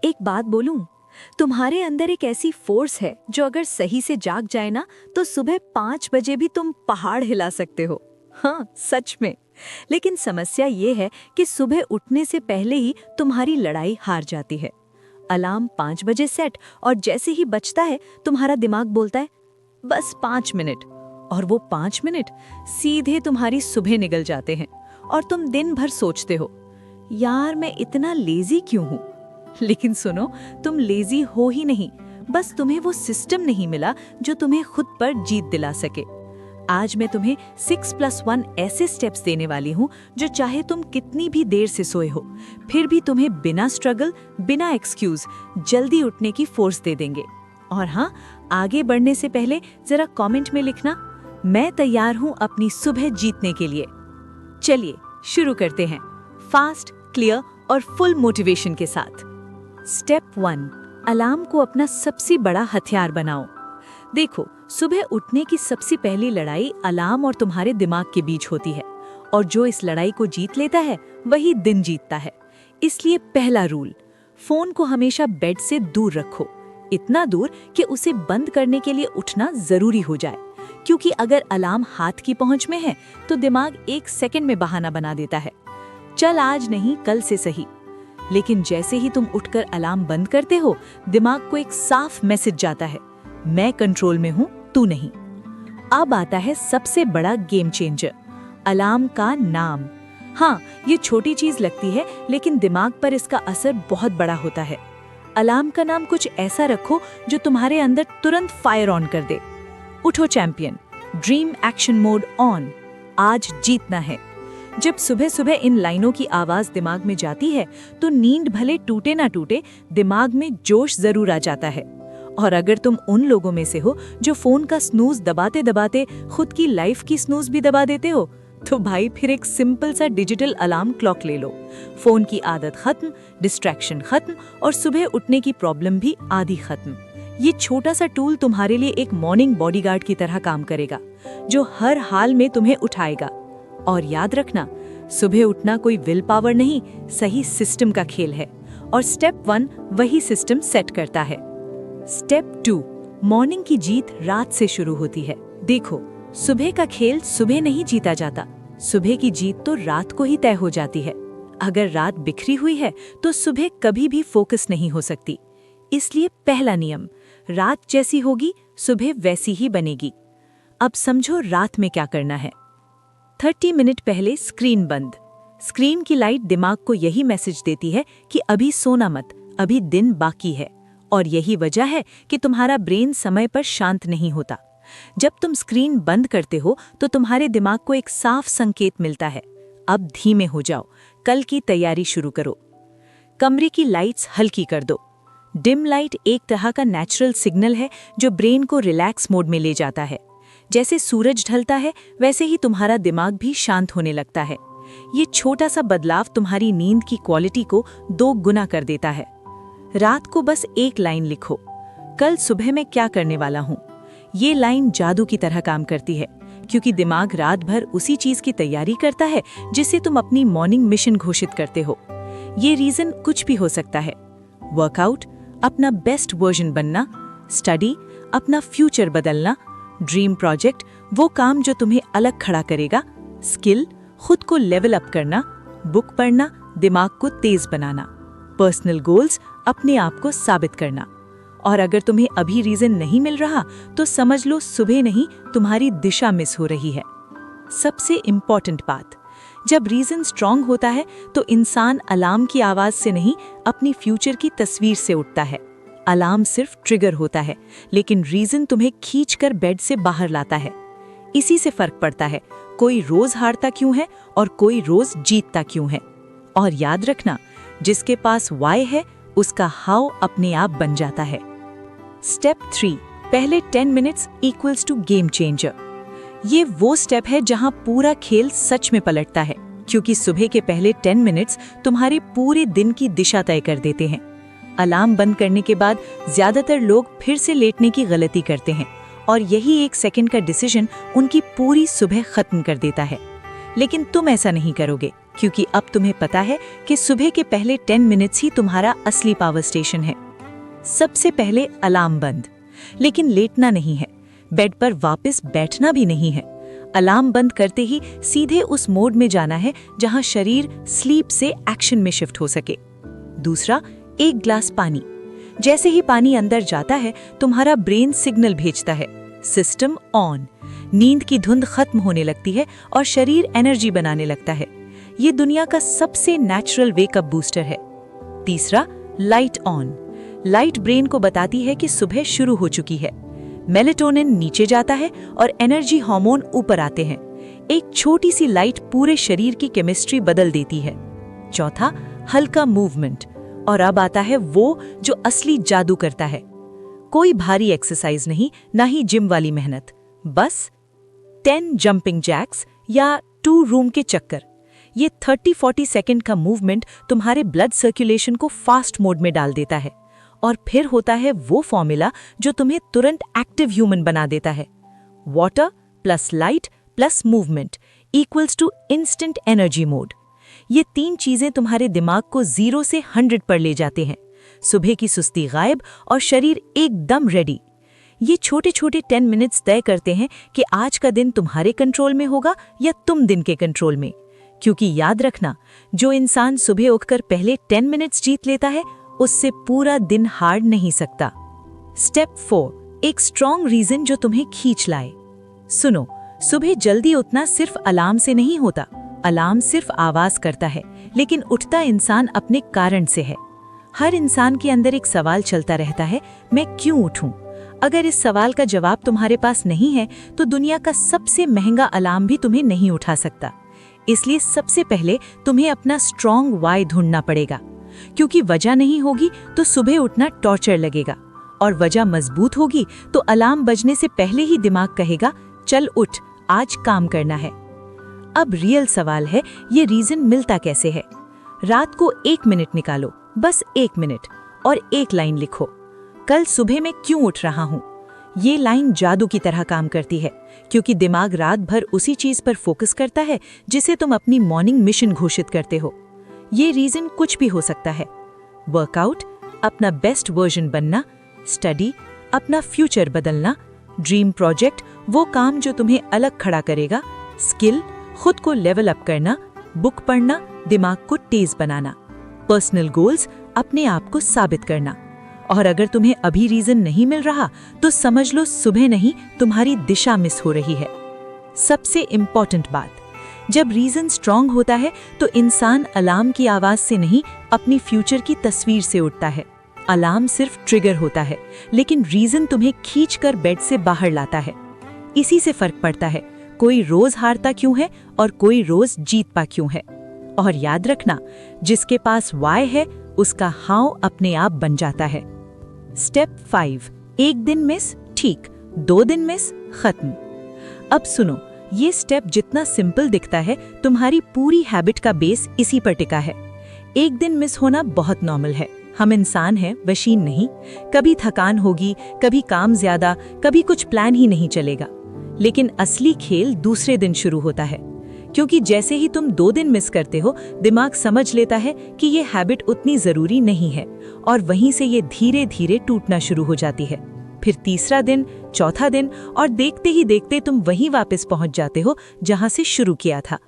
एक बात बोलूं, तुम्हारे अंदर एक ऐसी फोर्स है जो अगर सही से जाग जाए ना तो सुबह 5 बजे भी तुम पहाड़ हिला सकते हो। हाँ, सच में। लेकिन समस्या ये है कि सुबह उठने से पहले ही तुम्हारी लड़ाई हार जाती है। अलार्म 5 बजे सेट और जैसे ही बजता है तुम्हारा दिमाग बोलता है बस 5 मिनट, और वो 5 मिनट सीधे तुम्हारी सुबह निकल जाते हैं और तुम दिन भर सोचते हो यार मैं इतना लेजी क्यों हूँ। लेकिन सुनो, तुम लेजी हो ही नहीं, बस तुम्हें वो सिस्टम नहीं मिला जो तुम्हें खुद पर जीत दिला सके। आज मैं तुम्हें 6+1 ऐसे स्टेप्स देने वाली हूँ जो चाहे तुम कितनी भी देर से सोए हो, फिर भी तुम्हें बिना स्ट्रगल, बिना एक्सक्यूज जल्दी उठने की फोर्स दे देंगे। और हाँ, आगे बढ़ने से पहले जरा कमेंट में लिखना, मैं तैयार हूँ अपनी सुबह जीतने के लिए। चलिए शुरू करते हैं, फास्ट, क्लियर और फुल मोटिवेशन के साथ। स्टेप 1, अलार्म को अपना सबसे बड़ा हथियार बनाओ। देखो, सुबह उठने की सबसे पहली लड़ाई अलार्म और तुम्हारे दिमाग के बीच होती है, और जो इस लड़ाई को जीत लेता है वही दिन जीतता है। इसलिए पहला रूल, फोन को हमेशा बेड से दूर रखो, इतना दूर कि उसे बंद करने के लिए उठना जरूरी हो जाए, क्योंकि अगर अलार्म हाथ की पहुंच में है तो दिमाग 1 सेकंड में बहाना बना देता है, चल आज नहीं कल से सही। लेकिन जैसे ही तुम उठकर अलार्म बंद करते हो, दिमाग को एक साफ मैसेज जाता है, मैं कंट्रोल में हूं, तू नहीं। अब आता है सबसे बड़ा गेम चेंजर, अलार्म का नाम। हाँ, ये छोटी चीज लगती है लेकिन दिमाग पर इसका असर बहुत बड़ा होता है। अलार्म का नाम कुछ ऐसा रखो जो तुम्हारे अंदर तुरंत फायर ऑन कर दे। उठो champion, dream action mode on, आज जीतना है। जब सुबह सुबह इन लाइनों की आवाज दिमाग में जाती है तो नींद भले टूटे ना टूटे, दिमाग में जोश जरूर आ जाता है। और अगर तुम उन लोगों में से हो जो फोन का स्नूज दबाते दबाते खुद की लाइफ की स्नूज भी दबा देते हो, तो भाई फिर एक सिंपल सा डिजिटल अलार्म क्लॉक ले लो। फोन की आदत खत्म, डिस्ट्रैक्शन खत्म और सुबह उठने की प्रॉब्लम भी आधी खत्म। ये छोटा सा टूल तुम्हारे लिए एक मॉर्निंग बॉडीगार्ड की तरह काम करेगा, जो हर हाल में तुम्हें उठाएगा। और याद रखना, सुबह उठना कोई विल पावर नहीं, सही सिस्टम का खेल है, और स्टेप 1 वही सिस्टम सेट करता है। स्टेप 2, मॉर्निंग की जीत रात से शुरू होती है। देखो, सुबह का खेल सुबह नहीं जीता जाता, सुबह की जीत तो रात को ही तय हो जाती है। अगर रात बिखरी हुई है तो सुबह कभी भी फोकस नहीं हो सकती। इसलिए पहला नियम, रात जैसी होगी सुबह वैसी ही बनेगी। अब समझो रात में क्या करना है। 30 मिनट पहले स्क्रीन बंद। स्क्रीन की लाइट दिमाग को यही मैसेज देती है कि अभी सोना मत, अभी दिन बाकी है। और यही वजह है कि तुम्हारा ब्रेन समय पर शांत नहीं होता। जब तुम स्क्रीन बंद करते हो तो तुम्हारे दिमाग को एक साफ संकेत मिलता है, अब धीमे हो जाओ, कल की तैयारी शुरू करो। कमरे की लाइट्स हल्की कर दो। डिम लाइट एक तरह का नेचुरल सिग्नल है जो ब्रेन को रिलैक्स मोड में ले जाता है। जैसे सूरज ढलता है वैसे ही तुम्हारा दिमाग भी शांत होने लगता है। ये छोटा सा बदलाव तुम्हारी नींद की क्वालिटी को 2 गुना कर देता है। रात को बस एक लाइन लिखो, कल सुबह मैं क्या करने वाला हूँ। ये लाइन जादू की तरह काम करती है, क्योंकि दिमाग रात भर उसी चीज की तैयारी करता है जिसे तुम अपनी मॉर्निंग मिशन घोषित करते हो। ये रीजन कुछ भी हो सकता है, वर्कआउट, अपना बेस्ट वर्जन बनना, स्टडी, अपना फ्यूचर बदलना, ड्रीम प्रोजेक्ट, वो काम जो तुम्हें अलग खड़ा करेगा, स्किल, खुद को लेवल अप करना, बुक पढ़ना, दिमाग को तेज बनाना, पर्सनल गोल्स, अपने आप को साबित करना। और अगर तुम्हें अभी रीजन नहीं मिल रहा तो समझ लो सुबह नहीं, तुम्हारी दिशा मिस हो रही है। सबसे इम्पॉर्टेंट बात, जब रीजन स्ट्रांग होता है तो इंसान अलार्म की आवाज से नहीं, अपनी फ्यूचर की तस्वीर से उठता है। अलार्म सिर्फ ट्रिगर होता है, लेकिन रीजन तुम्हें खींचकर बेड से बाहर लाता है। इसी से फर्क पड़ता है कोई रोज हारता क्यों है और कोई रोज जीतता क्यों है। और याद रखना, जिसके पास वाई है उसका हाउ अपने आप बन जाता है। स्टेप 3, पहले 10 minutes equals to game changer. ये वो स्टेप है जहां पूरा खेल सच में पलटता है, क्योंकि सुबह के पहले 10 मिनट्स तुम्हारे पूरे दिन की दिशा तय कर देते हैं। अलार्म बंद करने के बाद ज्यादातर लोग फिर से लेटने की गलती करते हैं, और यही 1 सेकंड का डिसीजन उनकी पूरी सुबह खत्म कर देता है। लेकिन तुम ऐसा नहीं करोगे, क्योंकि अब तुम्हें पता है कि सुबह के पहले 10 मिनट्स ही तुम्हारा असली पावर स्टेशन है। सबसे पहले अलार्म बंद, लेकिन लेटना नहीं है, बेड पर वापस बैठना भी नहीं है। अलार्म बंद करते ही सीधे उस मोड में जाना है जहां शरीर स्लीप से एक्शन में शिफ्ट हो सके। दूसरा, 1 ग्लास पानी। जैसे ही पानी अंदर जाता है, तुम्हारा ब्रेन सिग्नल भेजता है, सिस्टम ऑन। नींद की धुंध खत्म होने लगती है और शरीर एनर्जी बनाने लगता है। ये दुनिया का सबसे नेचुरल वेकअप बूस्टर है। तीसरा, लाइट ऑन। लाइट ब्रेन को बताती है कि सुबह शुरू हो चुकी है। मेलेटोनिन नीचे जाता है और एनर्जी हार्मोन ऊपर आते हैं। एक छोटी सी लाइट पूरे शरीर की केमिस्ट्री बदल देती है। चौथा, हल्का मूवमेंट। और अब आता है वो जो असली जादू करता है। कोई भारी एक्सरसाइज नहीं, ना ही जिम वाली मेहनत, बस 10 जंपिंग जैक्स या 2 रूम के चक्कर। ये 30-40 सेकंड का मूवमेंट तुम्हारे ब्लड सर्कुलेशन को फास्ट मोड में डाल देता है। और फिर होता है वो फॉर्मूला जो तुम्हें तुरंत एक्टिव ह्यूमन बना देता है। Water plus light plus movement equals to instant energy mode. ये 3 चीजें तुम्हारे दिमाग को 0 से 100 पर ले जाते हैं। सुबह की सुस्ती गायब और शरीर एकदम रेडी। ये छोटे छोटे 10 मिनट्स तय करते हैं कि आज का दिन तुम्हारे कंट्रोल में होगा या तुम दिन के कंट्रोल में। क्योंकि याद रखना, जो इंसान सुबह उठकर पहले 10 मिनट्स जीत लेता है, उससे पूरा दिन हार नहीं सकता। स्टेप 4, एक स्ट्रॉन्ग रीजन जो तुम्हें खींच लाए। सुनो, सुबह जल्दी उठना सिर्फ अलार्म से नहीं होता। अलार्म सिर्फ आवाज करता है, लेकिन उठता इंसान अपने कारण से है। हर इंसान के अंदर एक सवाल चलता रहता है, मैं क्यों उठूं? अगर इस सवाल का जवाब तुम्हारे पास नहीं है, तो दुनिया का सबसे महंगा अलार्म भी तुम्हें नहीं उठा सकता। इसलिए सबसे पहले तुम्हें अपना स्ट्रॉन्ग वाई ढूंढना पड़ेगा। क्योंकि वजह नहीं होगी तो सुबह उठना टॉर्चर लगेगा, और वजह मजबूत होगी तो अलार्म बजने से पहले ही दिमाग कहेगा, चल उठ, आज काम करना है। अब रियल सवाल है, ये रीजन मिलता कैसे है? रात को 1 मिनट निकालो, बस 1 मिनट, और एक लाइन लिखो, कल सुबह मैं क्यों उठ रहा हूँ। ये लाइन जादू की तरह काम करती है, क्योंकि दिमाग रात भर उसी चीज पर फोकस करता है जिसे तुम अपनी मॉर्निंग मिशन घोषित करते हो। ये रीजन कुछ भी हो सकता है। वर्कआउट, अपना बेस्ट वर्जन बनना, स्टडी, अपना फ्यूचर बदलना, ड्रीम प्रोजेक्ट, वो काम जो तुम्हें अलग खड़ा करेगा, स्किल, खुद को लेवल अप करना, बुक पढ़ना, दिमाग को तेज बनाना, पर्सनल गोल्स, अपने आप को साबित करना। और अगर तुम्हें अभी रीजन नहीं मिल रहा, तो समझ लो सुबह नहीं, तुम्हारी दिशा मिस हो रही है। सबसे इंपॉर्टेंट बात, जब रीजन स्ट्रांग होता है तो इंसान अलार्म की आवाज से नहीं, अपनी फ्यूचर की तस्वीर से उठता है। अलार्म सिर्फ ट्रिगर होता है, लेकिन रीजन तुम्हें खींचकर बेड से बाहर लाता है। इसी से फर्क पड़ता है, कोई रोज हारता क्यों है और कोई रोज जीतता क्यों है। और याद रखना, जिसके पास वाई है, उसका हाउ अपने आप बन जाता है। स्टेप 5, 1 दिन मिस, ठीक, 2 दिन मिस, खत्म। अब सुनो, ये स्टेप जितना सिंपल दिखता है, तुम्हारी पूरी हैबिट का बेस इसी पर टिका है। 1 दिन मिस होना बहुत नॉर्मल है, हम इंसान हैं, मशीन नहीं। कभी थकान होगी, कभी काम ज्यादा, कभी कुछ प्लान ही नहीं चलेगा। लेकिन असली खेल दूसरे दिन शुरू होता है, क्योंकि जैसे ही तुम 2 दिन मिस करते हो, दिमाग समझ लेता है कि ये हैबिट उतनी जरूरी नहीं है, और वहीं से ये धीरे धीरे टूटना शुरू हो जाती है। फिर तीसरा दिन, चौथा दिन, और देखते ही देखते तुम वहीं वापस पहुंच जाते हो जहां से शुरू किया था।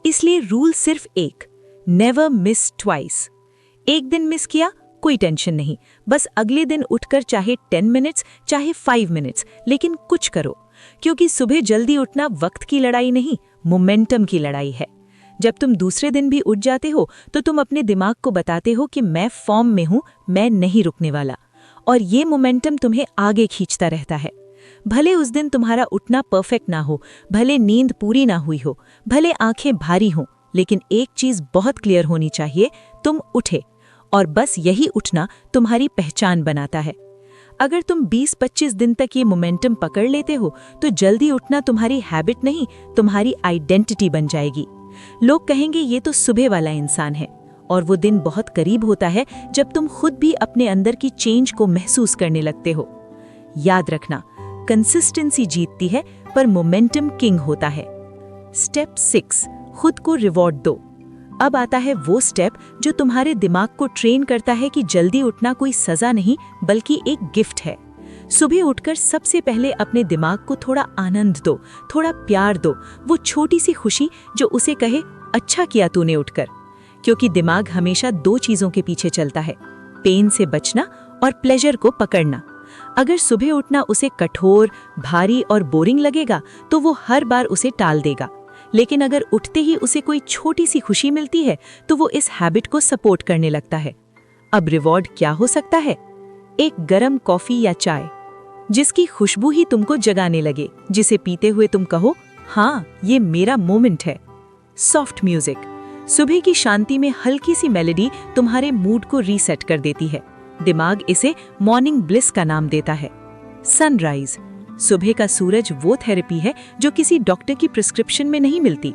इसलिए रूल सिर्फ एक, नेवर मिस ट्वाइस। 1 दिन मिस किया, कोई टेंशन नहीं, बस अगले दिन उठकर चाहे 10 मिनट्स चाहे 5 मिनट्स, लेकिन कुछ करो। क्योंकि सुबह जल्दी उठना वक्त की लड़ाई नहीं, मोमेंटम की लड़ाई है। जब तुम दूसरे दिन भी उठ जाते हो, तो तुम अपने दिमाग को बताते हो कि मैं फॉर्म में हूं, मैं नहीं रुकने वाला। और ये मोमेंटम तुम्हें आगे खींचता रहता है। भले उस दिन तुम्हारा उठना परफेक्ट ना हो, भले नींद पूरी ना हुई हो, भले आंखें भारी हों, लेकिन एक चीज बहुत क्लियर होनी चाहिए, तुम उठे। और बस यही उठना तुम्हारी पहचान बनाता है। अगर तुम 20-25 दिन तक ये मोमेंटम पकड़ लेते हो, तो जल्दी उठना तुम्हारी हैबिट नहीं, तुम्हारी आइडेंटिटी बन जाएगी। लोग कहेंगे ये तो सुबह वाला इंसान है, और वो दिन बहुत करीब होता है जब तुम खुद भी अपने अंदर की चेंज को महसूस करने लगते हो। याद रखना, कंसिस्टेंसी जीतती है, पर मोमेंटम किंग होता है। स्टेप 6, खुद को रिवॉर्ड दो। अब आता है वो स्टेप जो तुम्हारे दिमाग को ट्रेन करता है कि जल्दी उठना कोई सजा नहीं बल्कि एक गिफ्ट है। सुबह उठकर सबसे पहले अपने दिमाग को थोड़ा आनंद दो, थोड़ा प्यार दो, वो छोटी सी खुशी जो उसे कहे अच्छा किया तूने उठकर। क्योंकि दिमाग हमेशा दो चीजों के पीछे चलता है, पेन से बचना और प्लेजर को पकड़ना। अगर सुबह उठना उसे कठोर, भारी और बोरिंग लगेगा तो वो हर बार उसे टाल देगा। लेकिन अगर उठते ही उसे कोई छोटी सी खुशी मिलती है तो वो इस हैबिट को सपोर्ट करने लगता है। अब रिवॉर्ड क्या हो सकता है? एक गरम कॉफी या चाय जिसकी खुशबू ही तुमको जगाने लगे, जिसे पीते हुए तुम कहो हाँ ये मेरा मोमेंट है। सॉफ्ट म्यूजिक, सुबह की शांति में हल्की सी मेलोडी तुम्हारे मूड को रीसेट कर देती है। दिमाग इसे मॉर्निंग ब्लिस का नाम देता है। सनराइज, सुबह का सूरज वो थेरेपी है जो किसी डॉक्टर की प्रिस्क्रिप्शन में नहीं मिलती।